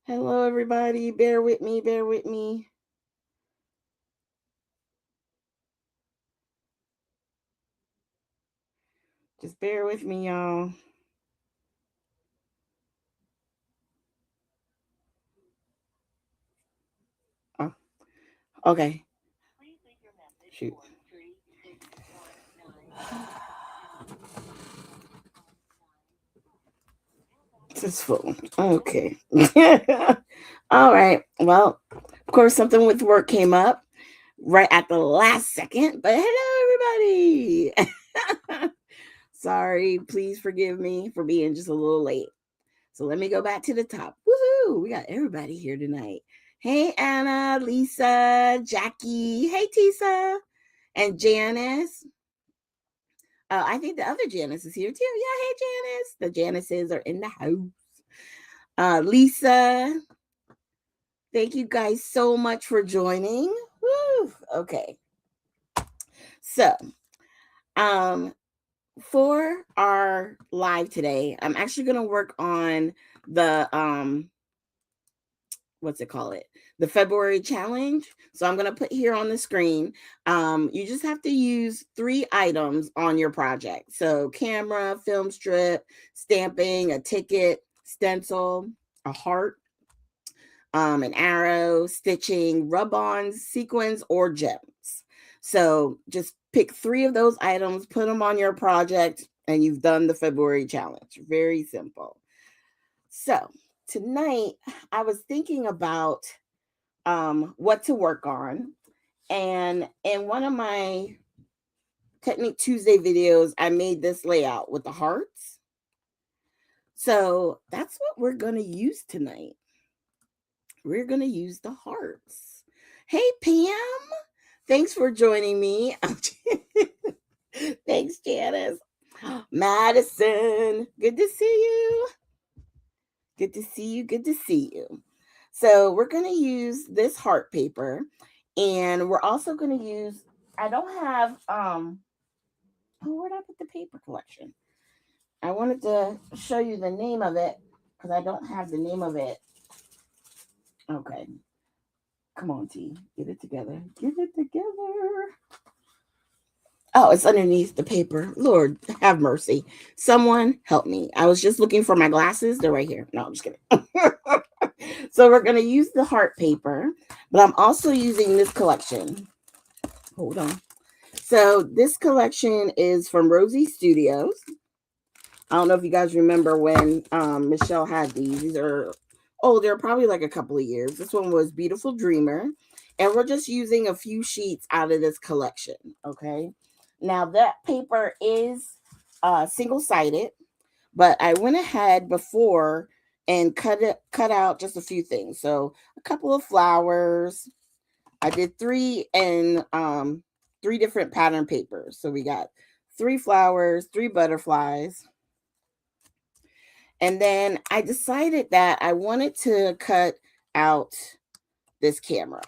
Hello, everybody. Bear with me. Bear with me. Just bear with me, y'all. Oh, okay. Shoot. This phone. Okay. All right. Well, of course, something with work came up right at the last second. But hello, everybody. Sorry. Please forgive me for being just a little late. So let me go back to the top. Woohoo! We got everybody here tonight. Hey, Anna, Lisa, Jackie. Hey, Tisa. And Janice. I think the other Janice is here too. Yeah, hey, Janice. The Janices are in the house. Lisa, thank you guys so much for joining. Woo. Okay. So, um, for our live today, I'm actually going to work on the what's it call it, the February challenge. So I'm going to put here on the screen. You just have to use 3 items on your project. So camera, film strip, stamping, a ticket, stencil, a heart, an arrow, stitching, rub-ons, sequins, or gems. So just pick 3 of those items, put them on your project, and you've done the February challenge. Very simple. So tonight I was thinking about what to work on. And in one of my Technique Tuesday videos, I made this layout with the hearts. So that's what we're going to use tonight. We're going to use the hearts. Hey, Pam. Thanks for joining me. Thanks, Janice. Madison. Good to see you. Good to see you. Good to see you. So we're going to use this heart paper, and we're also going to use, I don't have, where'd I put the paper collection? I wanted to show you the name of it because I don't have the name of it. Okay. Come on, T. Get it together. Get it together. Oh, it's underneath the paper. Lord, have mercy. Someone help me. I was just looking for my glasses. They're right here. No, I'm just kidding. So we're going to use the heart paper, but I'm also using this collection. Hold on. So this collection is from Rosie Studios. I don't know if you guys remember when Michelle had these. These are older, probably like a couple of years. This one was Beautiful Dreamer. And we're just using a few sheets out of this collection. Okay. Now that paper is single-sided, but I went ahead before and cut out just a few things. So a couple of flowers. I did 3 and 3 different pattern papers. So we got 3 flowers, 3 butterflies. And then I decided that I wanted to cut out this camera.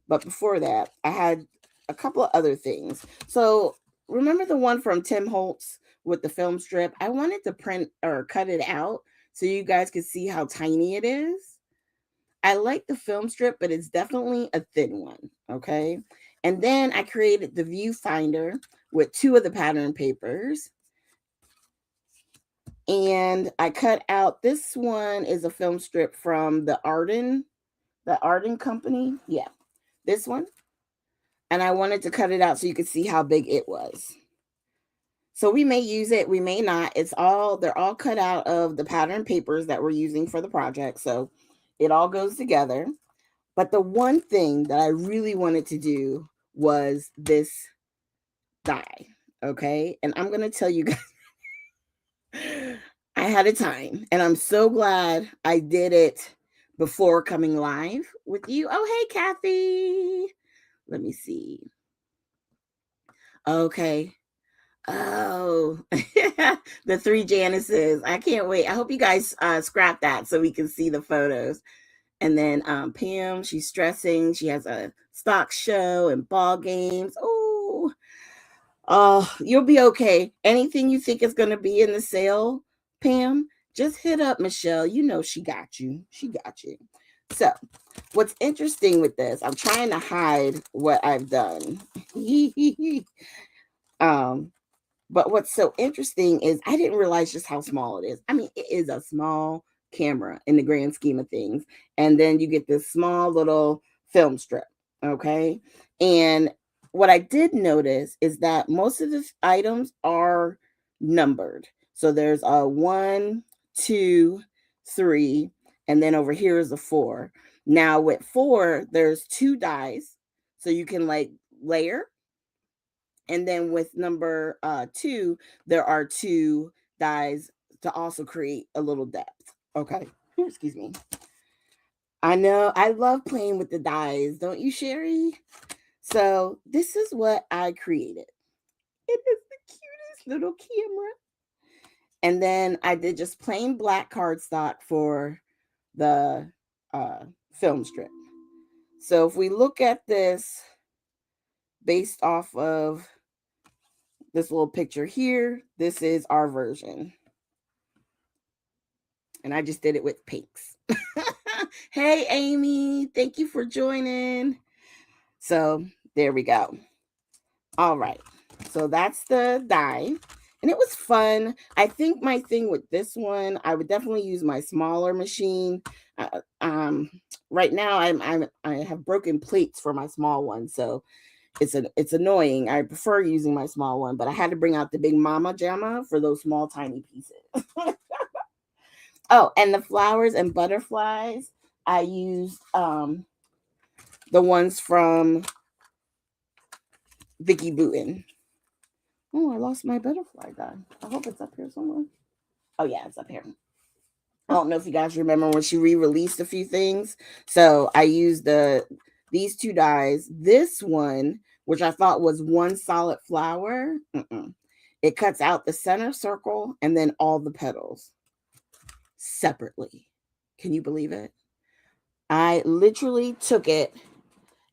But before that, I had a couple of other things. So remember the one from Tim Holtz with the film strip? I wanted to print or cut it out so you guys could see how tiny it is. I like the film strip, but it's definitely a thin one. Okay. And then I created the viewfinder with 2 of the pattern papers. And I cut out, this one is a film strip from the Arden company. Yeah, this one. And I wanted to cut it out so you could see how big it was. So we may use it, we may not. They're all cut out of the pattern papers that we're using for the project. So it all goes together. But the one thing that I really wanted to do was this die. Okay. And I'm going to tell you guys, I had a time, and I'm so glad I did it before coming live with you. Oh, hey, Kathy. Let me see. Okay. Oh, the 3 Janices. I can't wait. I hope you guys scrap that so we can see the photos. And then Pam, she's stressing. She has a stock show and ball games. Oh, you'll be okay. Anything you think is going to be in the sale, Pam, Just hit up Michelle. You know she got you. She got you. So, what's interesting with this, I'm trying to hide what I've done. um, but what's so interesting is I didn't realize just how small it is. I mean, it is a small camera in the grand scheme of things. And then you get this small little film strip. Okay. And what I did notice is that most of the items are numbered. So there's a 1, 2, 3, and then over here is a 4. Now with 4, there's 2 dies. So you can like layer, and then with number 2, there are 2 dies to also create a little depth. Okay. Excuse me. I know I love playing with the dies, don't you, Sherry? So this is what I created. It is the cutest little camera. And then I did just plain black cardstock for the film strip. So if we look at this based off of this little picture here, this is our version. And I just did it with pinks. Hey, Amy, thank you for joining. So there we go. All right. So that's the die. And it was fun. I think my thing with this one, I would definitely use my smaller machine. Uh, um, right now, I have broken plates for my small one, so it's annoying. I prefer using my small one, but I had to bring out the big mama jamma for those small tiny pieces. Oh, and the flowers and butterflies, I used the ones from Vicky Booten. Oh, I lost my butterfly guy. I hope it's up here somewhere. Oh yeah, it's up here. I don't know if you guys remember when she re-released a few things. So I used these 2 dies. This one, which I thought was one solid flower, it cuts out the center circle and then all the petals separately. Can you believe it? I literally took it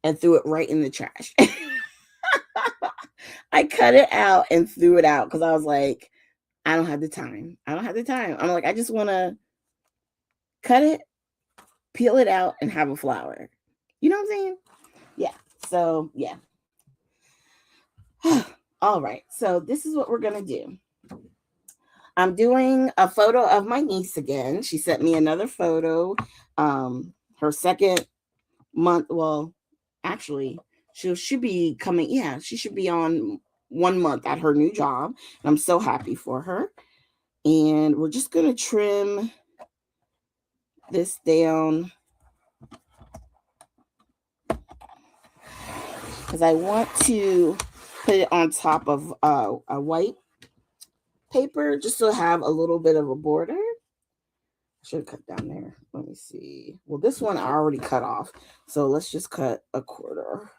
and threw it right in the trash. I cut it out and threw it out because I was like, I don't have the time. I don't have the time. I'm like, I just want to cut it, peel it out, and have a flower. You know what I'm saying? Yeah. So, yeah. All right. So, this is what we're going to do. I'm doing a photo of my niece again. She sent me another photo. Her second month. Well, actually, she should be coming. Yeah, she should be on 1 month at her new job. And I'm so happy for her. And we're just going to trim this down because I want to put it on top of a white paper just to have a little bit of a border. I should cut down there. Let me see. Well, this one I already cut off. So let's just cut a quarter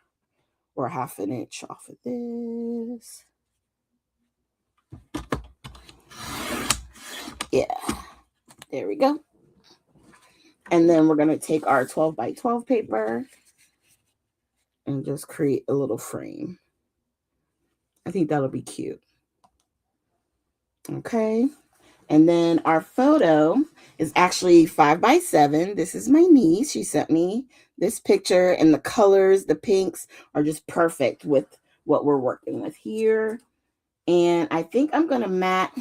or half an inch off of this. Yeah, there we go. And then we're going to take our 12 by 12 paper and just create a little frame. I think that'll be cute. Okay. And then our photo is actually 5 by 7. This is my niece. She sent me this picture, and the colors, the pinks, are just perfect with what we're working with here. And I think I'm going to mat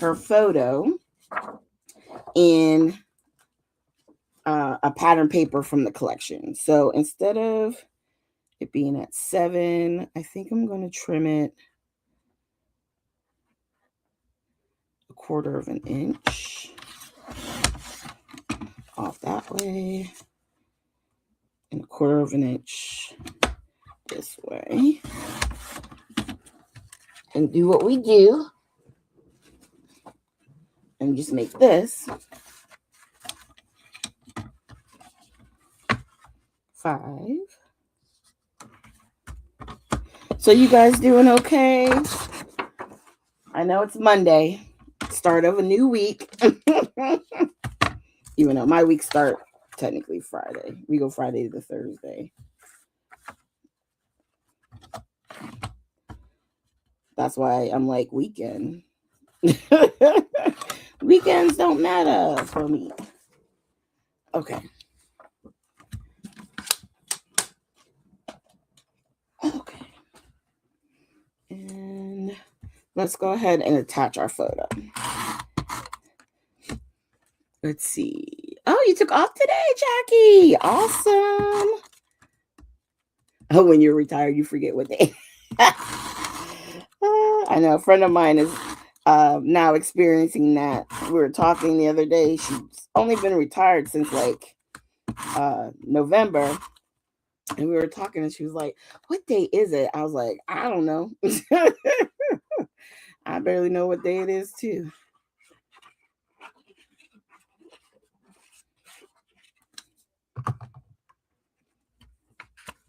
her photo in a pattern paper from the collection. So instead of it being at 7, I think I'm going to trim it a quarter of an inch off that way and a quarter of an inch this way, and do what we do and just make this 5. So you guys doing okay? I know it's Monday, start of a new week. Even though my week start technically Friday. We go Friday to Thursday. That's why I'm like weekend. Weekends don't matter for me. Okay. Okay. And let's go ahead and attach our photo. Let's see. Oh, you took off today, Jackie. Awesome. Oh, when you're retired, you forget what day. I know a friend of mine is now experiencing that. We were talking the other day. She's only been retired since like November. And we were talking and she was like, "What day is it?" I was like, "I don't know." I barely know what day it is too.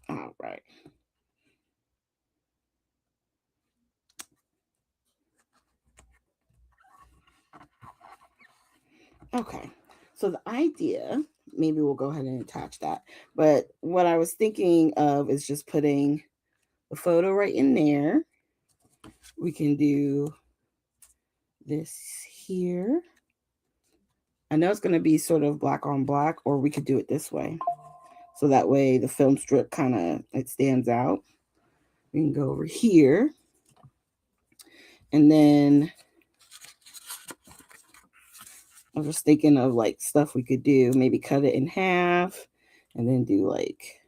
All right. Okay. So the idea, maybe we'll go ahead and attach that. But what I was thinking of is just putting the photo right in there. We can do this here. I know it's going to be sort of black on black, or we could do it this way. So that way the film strip kind of, it stands out. We can go over here. And then I was just thinking of like stuff we could do. Maybe cut it in half and then do like,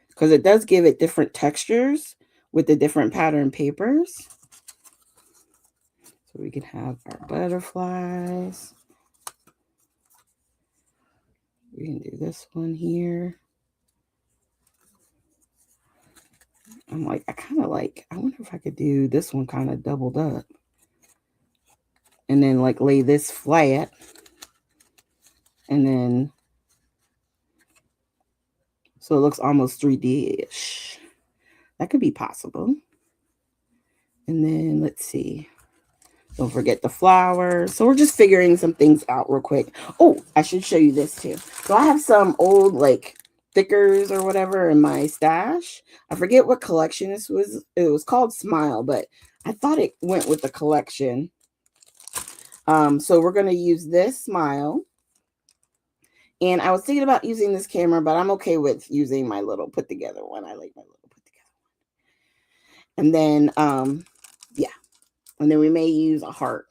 because it does give it different textures with the different pattern papers. So we can have our butterflies. We can do this one here. I'm like, I wonder if I could do this one kind of doubled up. And then like lay this flat. And then, so it looks almost 3D-ish. That could be possible. And then let's see. Don't forget the flowers. So we're just figuring some things out real quick. Oh, I should show you this too. So I have some old like stickers or whatever in my stash. I forget what collection this was. It was called Smile, but I thought it went with the collection. So we're going to use this Smile. And I was thinking about using this camera, but I'm okay with using my little put together one. I like my little put together one. And then, yeah. And then we may use a heart,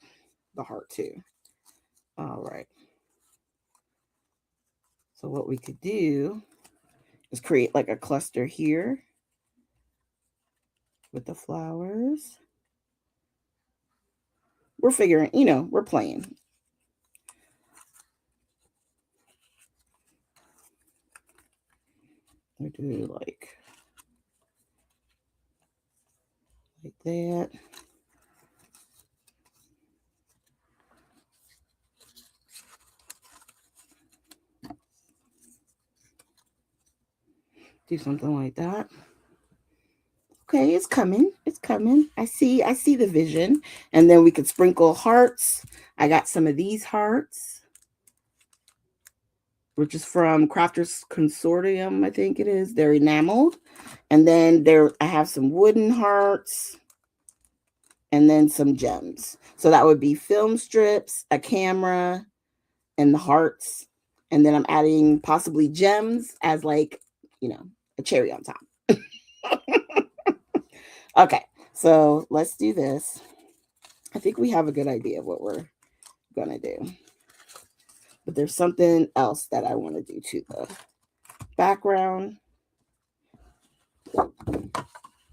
the heart too. All right. So what we could do is create like a cluster here with the flowers. We're figuring, we're playing. We do like that. Do something like that. Okay, it's coming. It's coming. I see the vision. And then we could sprinkle hearts. I got some of these hearts, which is from Crafters Consortium, I think it is. They're enameled. And then I have some wooden hearts and then some gems. So that would be film strips, a camera, and the hearts. And then I'm adding possibly gems as like, a cherry on top. Okay, so let's do this. I think we have a good idea of what we're going to do. But there's something else that I want to do to the background.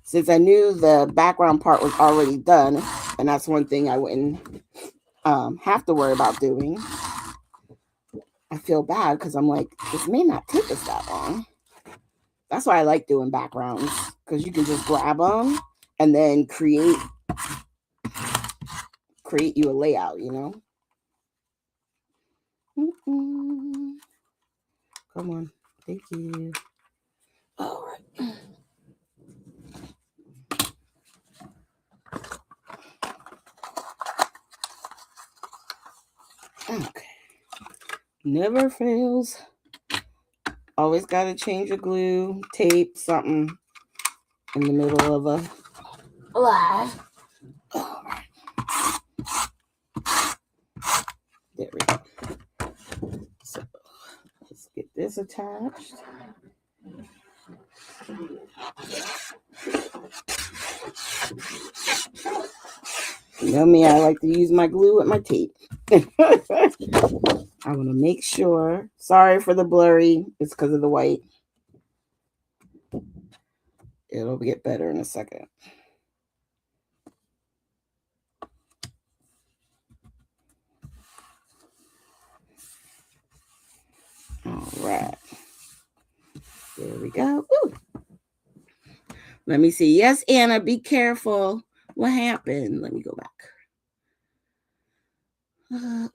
Since I knew the background part was already done, and that's one thing I wouldn't have to worry about doing, I feel bad because I'm like, this may not take us that long. That's why I like doing backgrounds, because you can just grab them and then create you a layout, Come on. Thank you. All right. Okay. Never fails. Always got to change your glue, tape, something in the middle of a live. All right. this attached. You know me, I like to use my glue with my tape. I want to make sure. Sorry for the blurry. It's because of the white. It'll get better in a second. All right. There we go. Ooh. Let me see. Yes, Anna, be careful. What happened? Let me go back.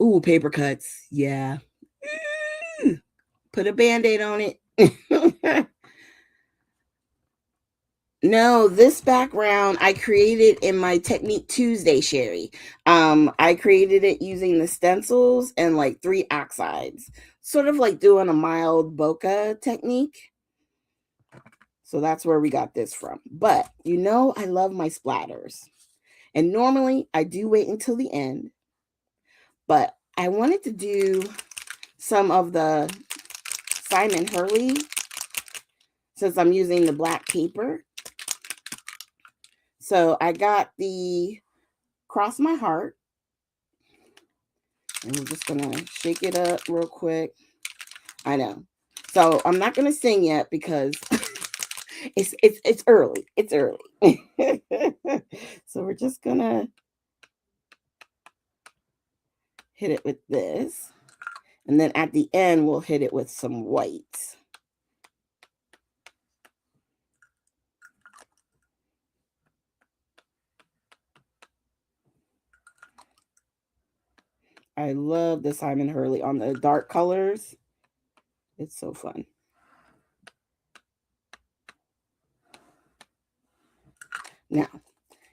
Ooh, paper cuts. Yeah. Put a Band-Aid on it. No, this background I created in my Technique Tuesday, Sherry. I created it using the stencils and like 3 oxides, sort of like doing a mild bokeh technique. So that's where we got this from. But you know, I love my splatters. And normally I do wait until the end. But I wanted to do some of the Simon Hurley since I'm using the black paper. So I got the Cross My Heart. And we're just going to shake it up real quick. I know. So I'm not going to sing yet because it's early. It's early. So we're just going to hit it with this. And then at the end, we'll hit it with some white. I love the Simon Hurley on the dark colors. It's so fun. Now,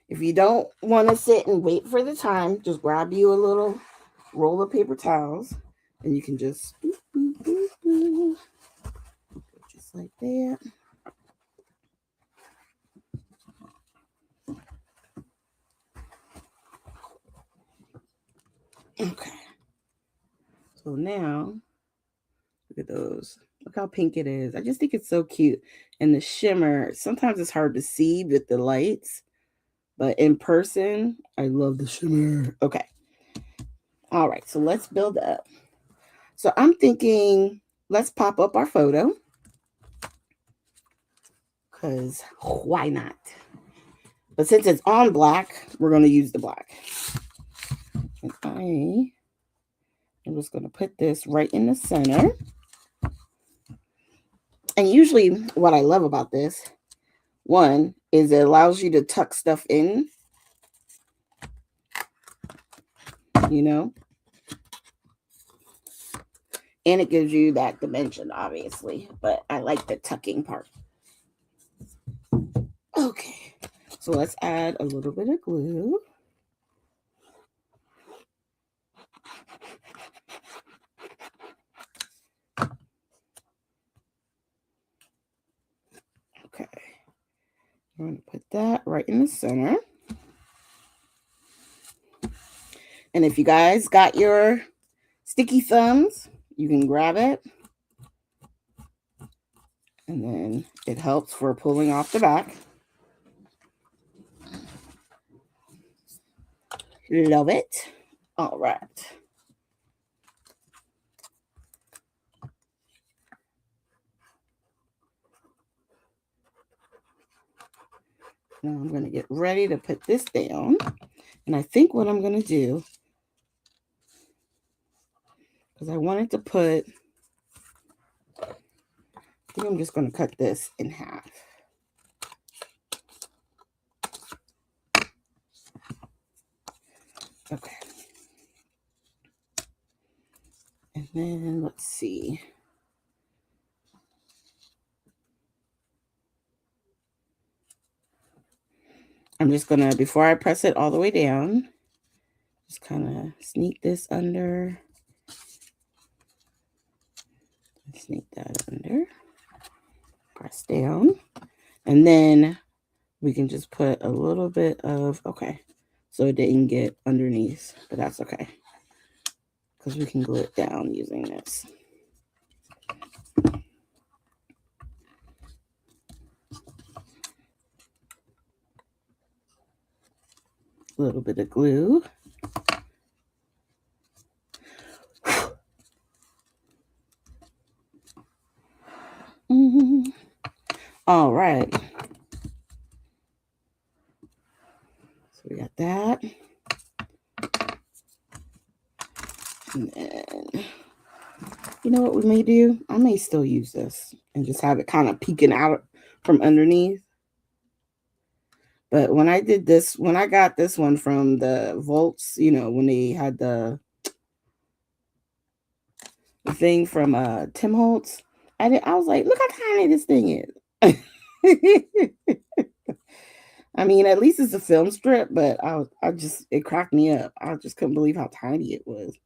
if you don't want to sit and wait for the time, just grab you a little roll of paper towels and you can just boop, boop, boop, boop. Just like that. Okay. So now, look at those. Look how pink it is. I just think it's so cute. And the shimmer, sometimes it's hard to see with the lights, but in person, I love the shimmer. Okay. All right, so let's build up. So I'm thinking, let's pop up our photo. Because why not? But since it's on black, we're going to use the black. And I'm just going to put this right in the center. And usually what I love about this, one, is it allows you to tuck stuff in, you know, and it gives you that dimension, obviously, but I like the tucking part. Okay, so let's add a little bit of glue. Okay, I'm going to put that right in the center. And if you guys got your sticky thumbs, you can grab it. And then it helps for pulling off the back. Love it. All right. Now I'm going to get ready to put this down. And I think what I'm going to do, because I wanted to put, I think I'm just going to cut this in half. Okay. And then let's see. I'm just going to, before I press it all the way down, just kind of sneak this under. Sneak that under. Press down. And then we can just put a little bit of, okay, so it didn't get underneath, but that's okay. Because we can glue it down using this. A little bit of glue. All right. So we got that. And then, you know what we may do? I may still use this and just have it kind of peeking out from underneath. But when I did this, when I got this one from the Volts, you know, when they had the thing from Tim Holtz, I was like, look how tiny this thing is. I mean, at least it's a film strip, but it cracked me up. I just couldn't believe how tiny it was.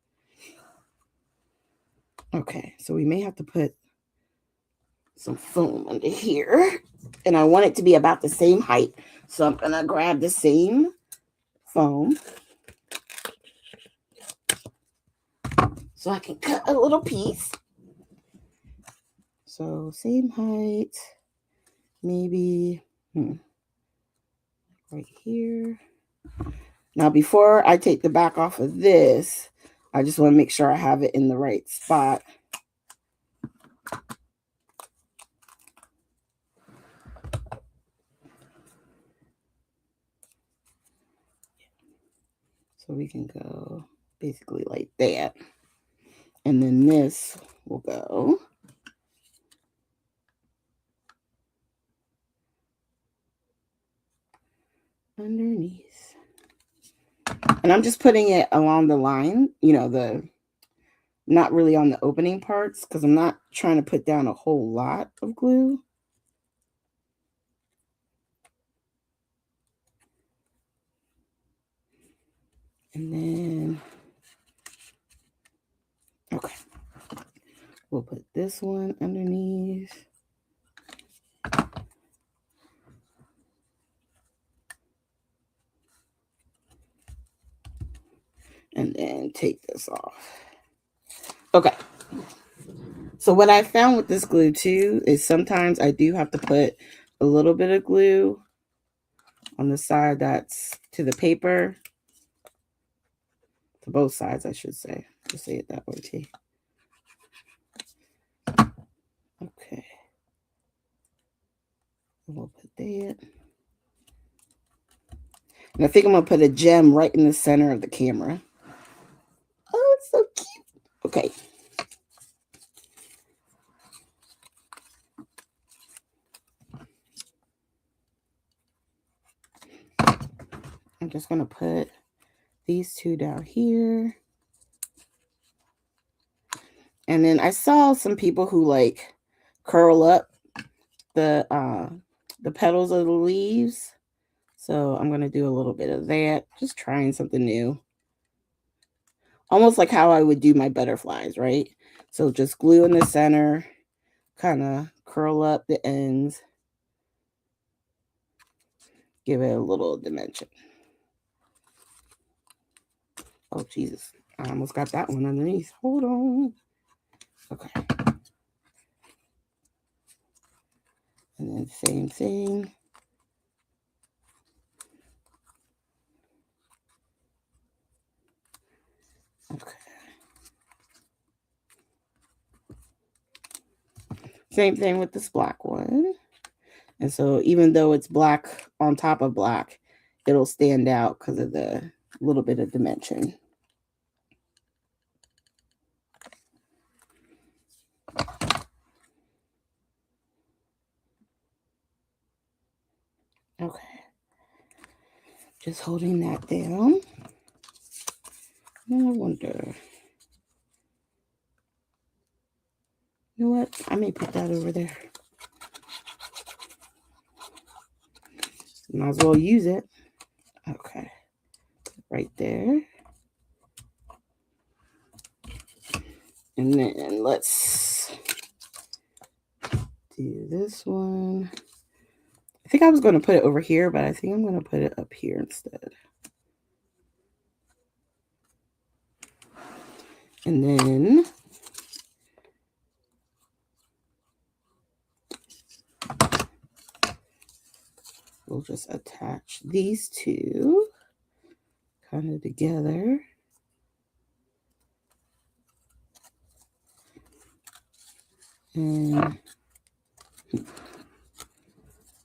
Okay, so we may have to put some foam under here, and I want it to be about the same height. So I'm gonna grab the same foam so I can cut a little piece. So same height, maybe right here. Now, before I take the back off of this, I just want to make sure I have it in the right spot. So we can go basically like that. And then this will go underneath. And I'm just putting it along the line, you know, not really on the opening parts, because I'm not trying to put down a whole lot of glue. And then, okay, we'll put this one underneath. And then take this off. Okay. So what I found with this glue too is sometimes I do have to put a little bit of glue on the side that's to the paper. To both sides, I should say. Just say it that way, T. Okay. We'll put that. And I think I'm going to put a gem right in the center of the camera. Oh, it's so cute. Okay. I'm just going to put these two down here. And then I saw some people who like curl up the petals of the leaves. So I'm going to do a little bit of that. Just trying something new. Almost like how I would do my butterflies, right? So just glue in the center, kind of curl up the ends. Give it a little dimension. Oh, Jesus. I almost got that one underneath. Hold on. Okay. And then same thing. Okay. Same thing with this black one. And so even though it's black on top of black, it'll stand out because of the little bit of dimension. Okay. Just holding that down. And I wonder. You know what? I may put that over there. Might as well use it. Okay. Right there. And then let's do this one. I think I was going to put it over here, but I think I'm going to put it up here instead. And then just attach these two kind of together. And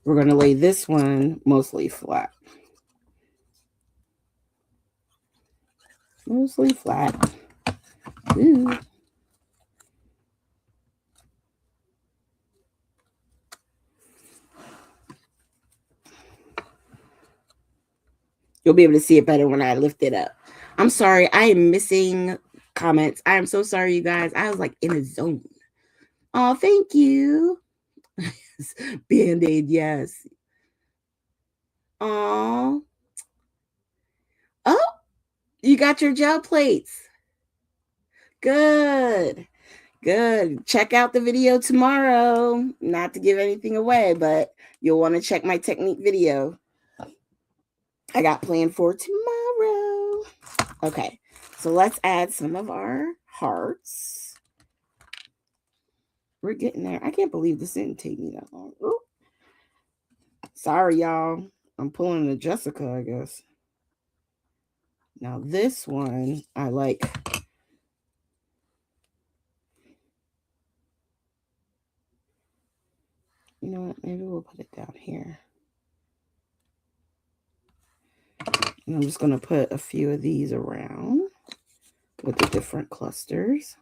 we're going to lay this one mostly flat. Mostly flat. Ooh. You'll be able to see it better when I lift it up. I'm sorry. I am missing comments. I am so sorry, you guys. I was like in a zone. Oh, thank you. Band-Aid, yes. Oh. Oh, you got your gel plates. Good. Good. Check out the video tomorrow. Not to give anything away, but you'll want to check my technique video I got planned for tomorrow. Okay, so let's add some of our hearts. We're getting there. I can't believe this didn't take me that long. Ooh. Sorry, y'all. I'm pulling a Jessica, I guess. Now this one, I like. You know what? Maybe we'll put it down here. And I'm just going to put a few of these around with the different clusters.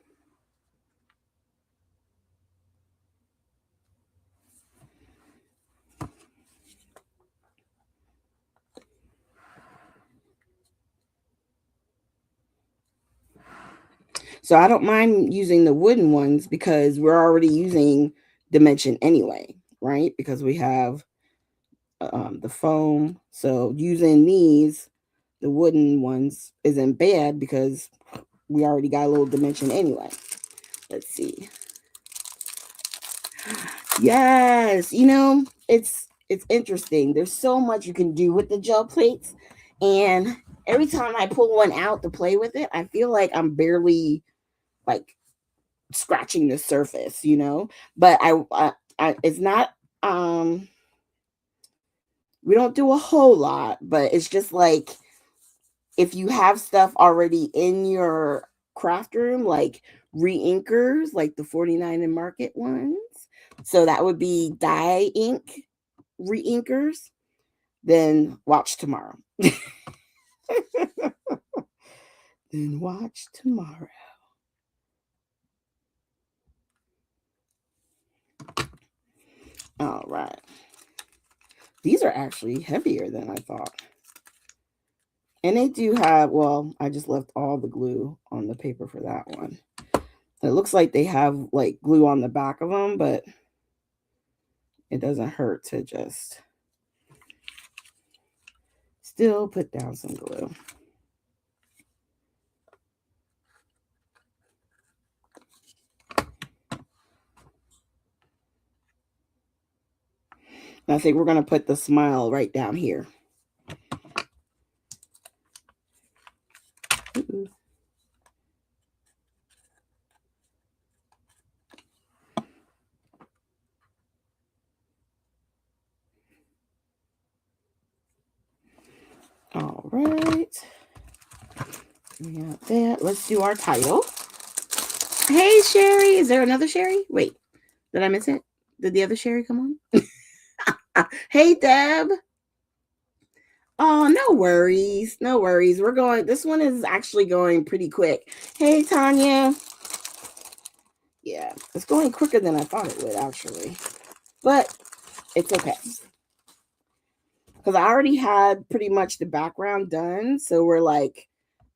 So I don't mind using the wooden ones because we're already using dimension anyway, right? Because we have the foam. So using these, the wooden ones, isn't bad because we already got a little dimension anyway. Let's see. Yes, you know, it's interesting. There's so much you can do with the gel plates, and every time I pull one out to play with it, I feel like I'm barely like scratching the surface, you know. But I it's not we don't do a whole lot, but it's just like if you have stuff already in your craft room, like re-inkers, like the 49 and Market ones. So that would be dye ink re-inkers. Then watch tomorrow. Then watch tomorrow. All right. These are actually heavier than I thought. And they do have, well, I just left all the glue on the paper for that one. It looks like they have like glue on the back of them, but it doesn't hurt to just still put down some glue. And I think we're going to put the smile right down here. Ooh. All right. We got that. Let's do our title. Hey, Sherry. Is there another Sherry? Wait, did I miss it? Did the other Sherry come on? Hey, Deb. Oh, no worries. No worries. We're going, this one is actually going pretty quick. Hey, Tanya. Yeah, it's going quicker than I thought it would, actually. But it's okay. Because I already had pretty much the background done. So we're like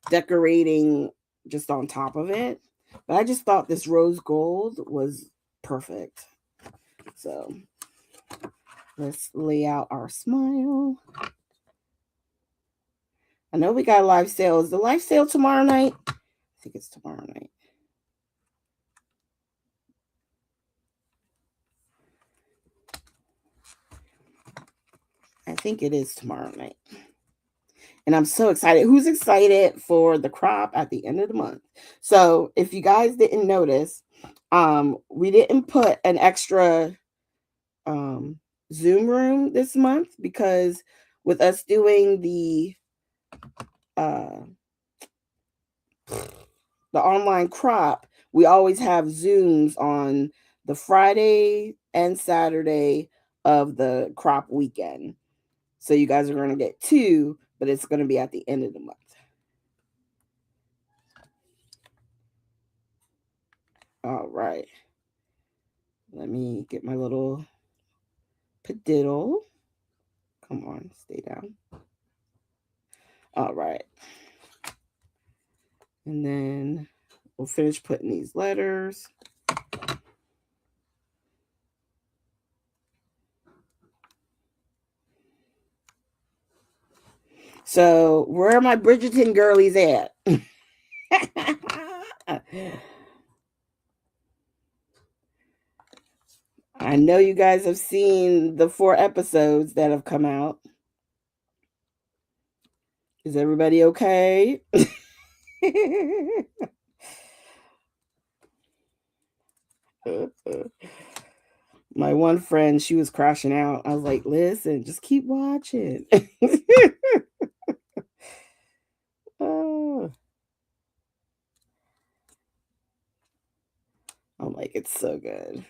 decorating just on top of it. But I just thought this rose gold was perfect. So let's lay out our smile. I know we got a live sale. Is the live sale tomorrow night? I think it's tomorrow night. I think it is tomorrow night. And I'm so excited. Who's excited for the crop at the end of the month? So if you guys didn't notice, we didn't put an extra Zoom room this month because with us doing uh the online crop, we always have Zooms on the Friday and Saturday of the crop weekend. So you guys are going to get two, but it's going to be at the end of the month. All right. Let me get my little padiddle. Come on, stay down. All right. And then we'll finish putting these letters. So where are my Bridgerton girlies at? I know you guys have seen the 4 episodes that have come out. Is everybody okay? My one friend, she was crashing out. I was like, listen, just keep watching. Oh. I'm like, it's so good.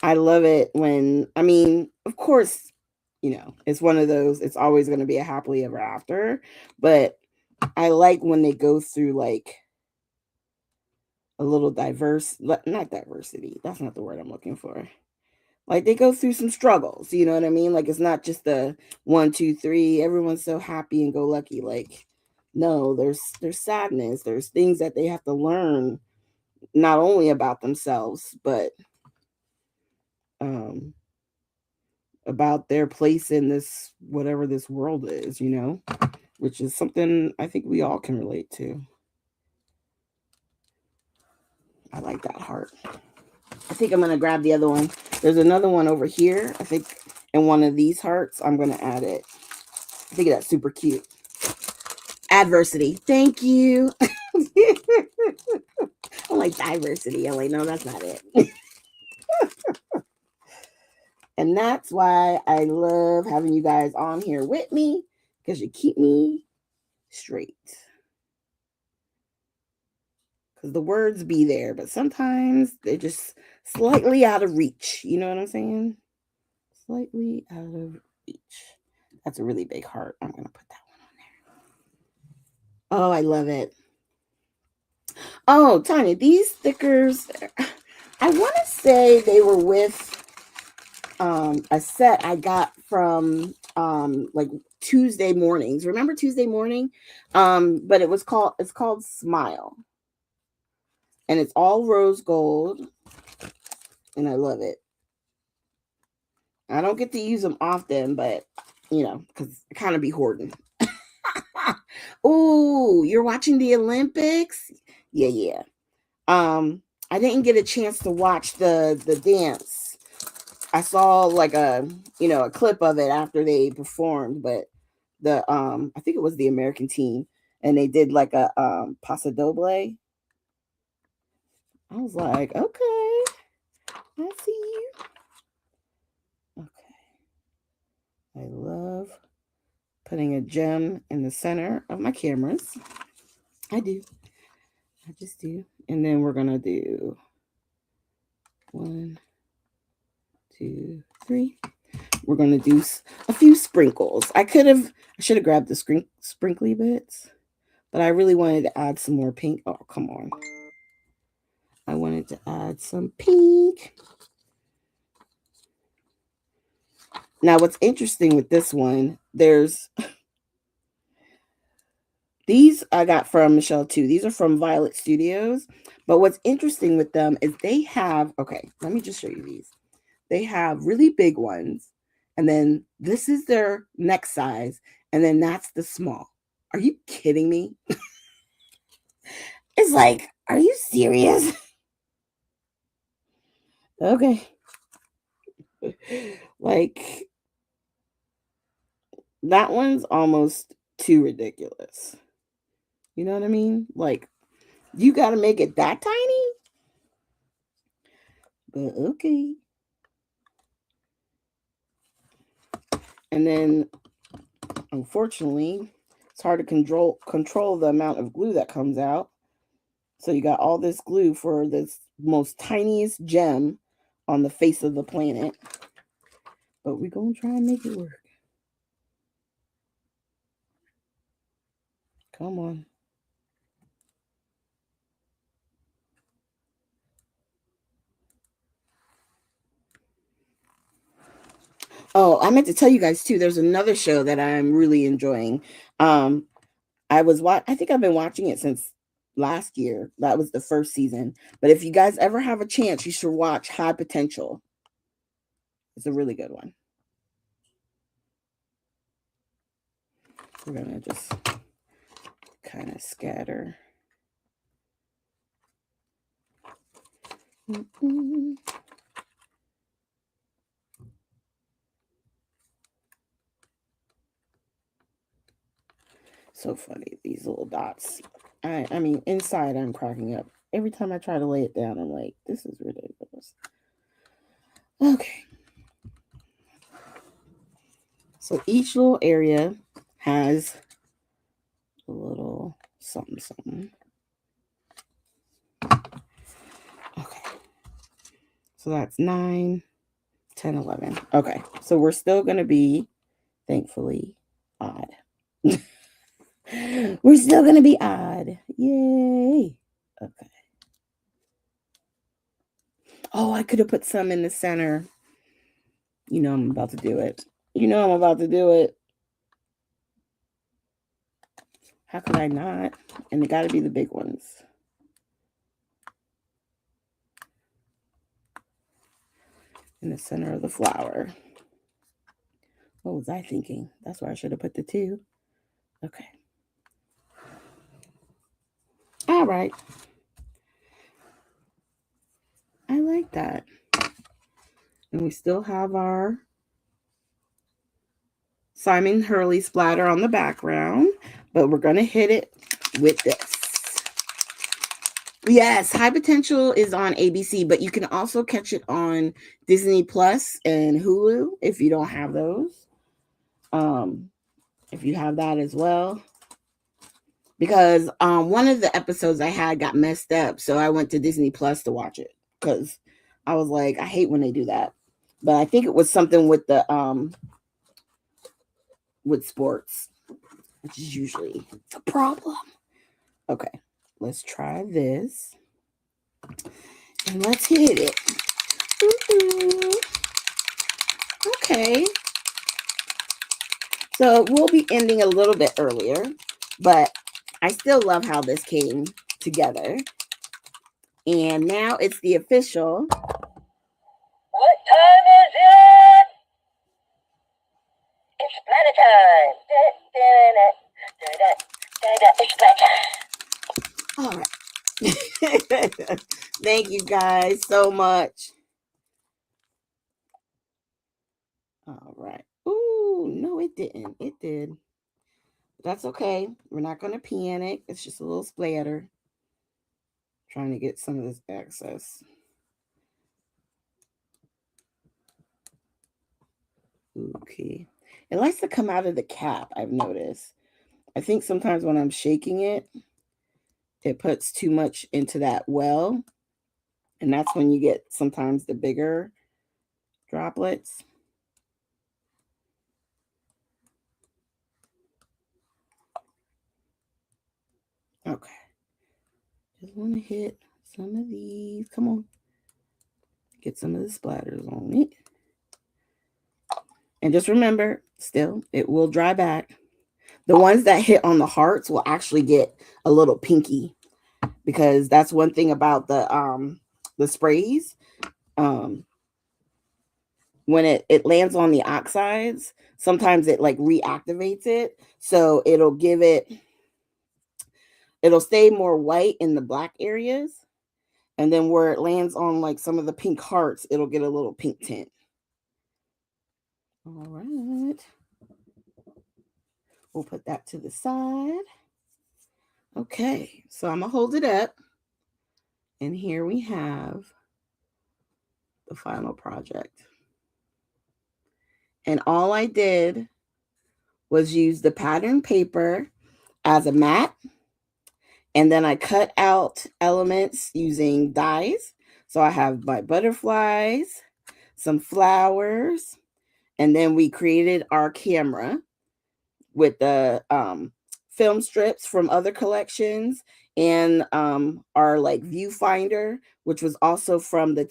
I love it when, I mean, of course, it's one of those, it's always going to be a happily ever after. But I like when they go through like a little not diversity. That's not the word I'm looking for. Like they go through some struggles, you know what I mean? Like it's not just the 1, 2, 3, everyone's so happy and go lucky. Like, no, there's sadness. There's things that they have to learn, not only about themselves, but um about their place in this whatever this world is, which is something I think we all can relate to. I like that heart. I think I'm going to grab the other one. There's another one over here. I think in one of these hearts, I'm going to add it. I think that's super cute. Adversity. Thank you. I'm like diversity. I'm like, no, that's not it. And that's why I love having you guys on here with me, because you keep me straight. Because the words be there, but sometimes they're just slightly out of reach. You know what I'm saying? Slightly out of reach. That's a really big heart. I'm going to put that one on there. Oh, I love it. Oh, Tanya, these stickers, I want to say they were with a set I got from like Tuesday mornings. Remember Tuesday morning? But it's called Smile. And it's all rose gold. And I love it. I don't get to use them often, but because I kind of be hoarding. Oh, you're watching the Olympics? Yeah. I didn't get a chance to watch the dance. I saw like a clip of it after they performed, but I think it was the American team, and they did like a paso doble. I was like, okay, I see you. Okay, I love putting a gem in the center of my cameras. I just do. And then we're gonna do 1, 2, 3. We're gonna do a few sprinkles. I should have grabbed the sprinkly bits, but I really wanted to add some more pink. Oh, come on. I wanted to add some pink. Now, what's interesting with this one, these I got from Michelle too. These are from Violet Studios. But what's interesting with them is they have, okay, let me just show you these. They have really big ones. And then this is their next size. And then that's the small. Are you kidding me? It's like, are you serious? Okay. Like, that one's almost too ridiculous. You know what I mean? Like, you got to make it that tiny? But okay. And then, unfortunately, it's hard to control the amount of glue that comes out. So you got all this glue for this most tiniest gem on the face of the planet. But we're going to try and make it work. Come on. Oh, I meant to tell you guys too. There's another show that I'm really enjoying. Um, I think I've been watching it since last year. That was the first season. But if you guys ever have a chance, you should watch High Potential. It's a really good one. We're gonna just kind of scatter. Mm-mm. So funny, these little dots. I mean, inside I'm cracking up. Every time I try to lay it down, I'm like, this is ridiculous. Okay. So each little area has a little something, something. Okay. So that's 9, 10, 11. Okay. So we're still going to be, thankfully, odd. We're still going to be odd. Yay. Okay. Oh, I could have put some in the center. You know I'm about to do it. You know I'm about to do it. How could I not? And it got to be the big ones. In the center of the flower. What was I thinking? That's why I should have put the 2. Okay. All right. I like that. And we still have our Simon Hurley splatter on the background, but we're going to hit it with this. Yes, High Potential is on ABC, but you can also catch it on Disney Plus and Hulu if you don't have those. If you have that as well. Because one of the episodes I had got messed up, so I went to Disney Plus to watch it because I was like, I hate when they do that. But I think it was something with the with sports, which is usually the problem. Okay, let's try this. And let's hit it. Ooh. Okay. So we'll be ending a little bit earlier, but I still love how this came together. And now it's the official. What time is it? It's splatter time. It's splatter. All right. Thank you guys so much. All right. Ooh, no, it didn't. It did. That's okay. We're not going to panic. It's just a little splatter. Trying to get some of this excess. Okay. It likes to come out of the cap, I've noticed. I think sometimes when I'm shaking it, it puts too much into that well. And that's when you get sometimes the bigger droplets. Okay. Just want to hit some of these. Come on. Get some of the splatters on it. And just remember, still, it will dry back. The ones that hit on the hearts will actually get a little pinky because that's one thing about the sprays. When it lands on the oxides, sometimes it like reactivates it. So it'll stay more white in the black areas. And then where it lands on like some of the pink hearts, it'll get a little pink tint. All right. We'll put that to the side. Okay, so I'm going to hold it up. And here we have the final project. And all I did was use the pattern paper as a mat. And then I cut out elements using dies. So I have my butterflies, some flowers, and then we created our camera with the film strips from other collections and our like viewfinder, which was also from uh, the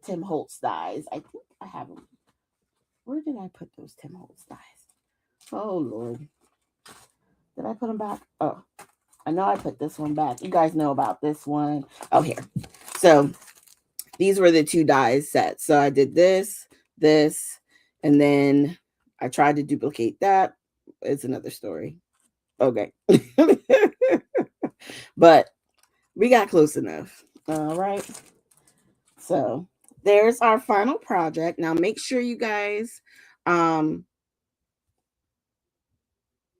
Tim Holtz dies. I think I have them. Where did I put those Tim Holtz dies? Oh Lord, did I put them back? Oh, I know I put this one back. You guys know about this one. Oh, here. So these were the two dies set. So I did this, and then I tried to duplicate that. It's another story. Okay. But we got close enough. All right. So there's our final project. Now make sure you guys, um,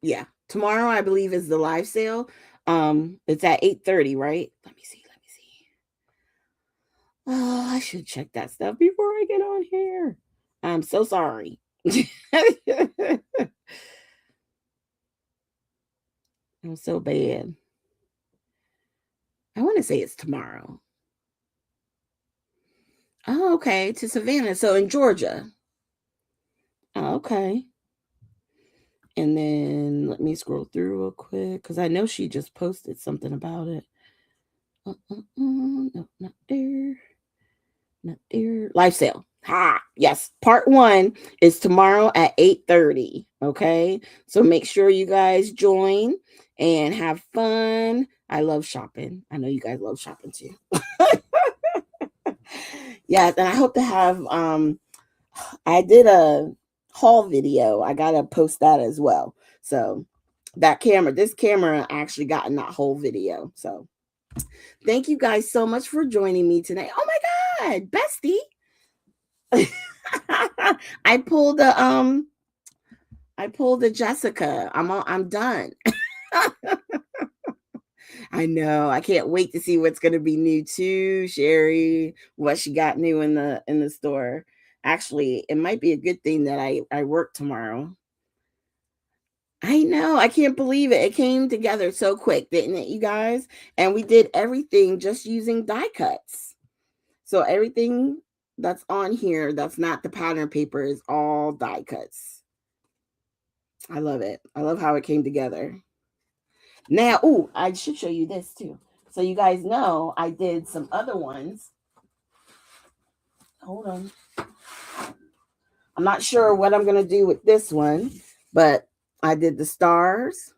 yeah, tomorrow I believe is the live sale. It's at 8:30, right? Let me see. Oh, I should check that stuff before I get on here. I'm so sorry. I'm so bad. I want to say it's tomorrow. Oh, okay. To Savannah. So in Georgia. Oh, okay. And then let me scroll through real quick because I know she just posted something about it. No, not there. Not there. Live sale. Ha! Yes. Part 1 is tomorrow at 8:30. Okay. So make sure you guys join and have fun. I love shopping. I know you guys love shopping too. Yes, and I hope to have I did a haul video. I gotta post that as well. So this camera actually got in that whole video. So thank you guys so much for joining me today. Oh my god, bestie. I pulled a Jessica. I'm done. I know. I can't wait to see what's gonna be new too, Sherry. What she got new in the store. Actually, it might be a good thing that I work tomorrow. I know. I can't believe it. It came together so quick, didn't it, you guys? And we did everything just using die cuts. So everything that's on here that's not the pattern paper is all die cuts. I love it. I love how it came together. Now, oh, I should show you this too. So you guys know I did some other ones. Hold on. I'm not sure what I'm going to do with this one, but I did the stars,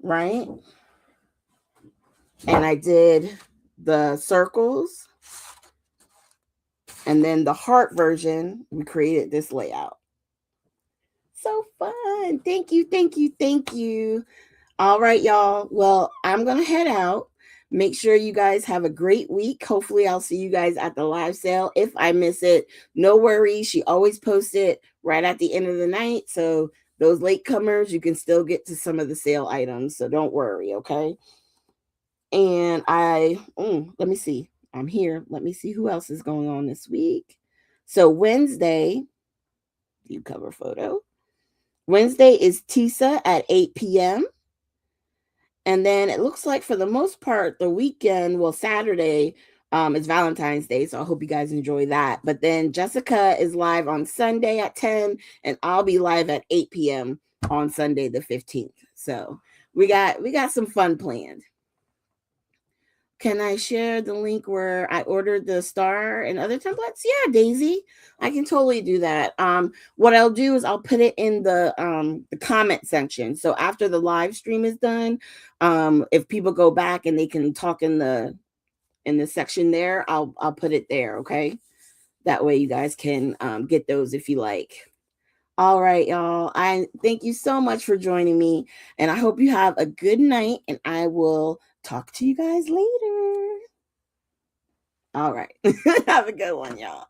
right? And I did the circles. And then the heart version, we created this layout. So fun. Thank you, thank you, thank you. All right, y'all. Well, I'm going to head out. Make sure you guys have a great week. Hopefully, I'll see you guys at the live sale. If I miss it, no worries. She always posts it right at the end of the night. So, those latecomers, you can still get to some of the sale items. So, don't worry, okay? And let me see. I'm here. Let me see who else is going on this week. So, Wednesday, view cover photo. Wednesday is Tisa at 8 p.m. And then it looks like for the most part, the weekend, well, Saturday is Valentine's Day. So I hope you guys enjoy that. But then Jessica is live on Sunday at 10, and I'll be live at 8 p.m. on Sunday the 15th. So we got some fun planned. Can I share the link where I ordered the star and other templates? Yeah, Daisy, I can totally do that. What I'll do is I'll put it in the comment section. So after the live stream is done, if people go back and they can talk in the section there, I'll put it there. Okay, that way you guys can get those if you like. All right, y'all. I thank you so much for joining me, and I hope you have a good night. And I will talk to you guys later. All right. Have a good one, y'all.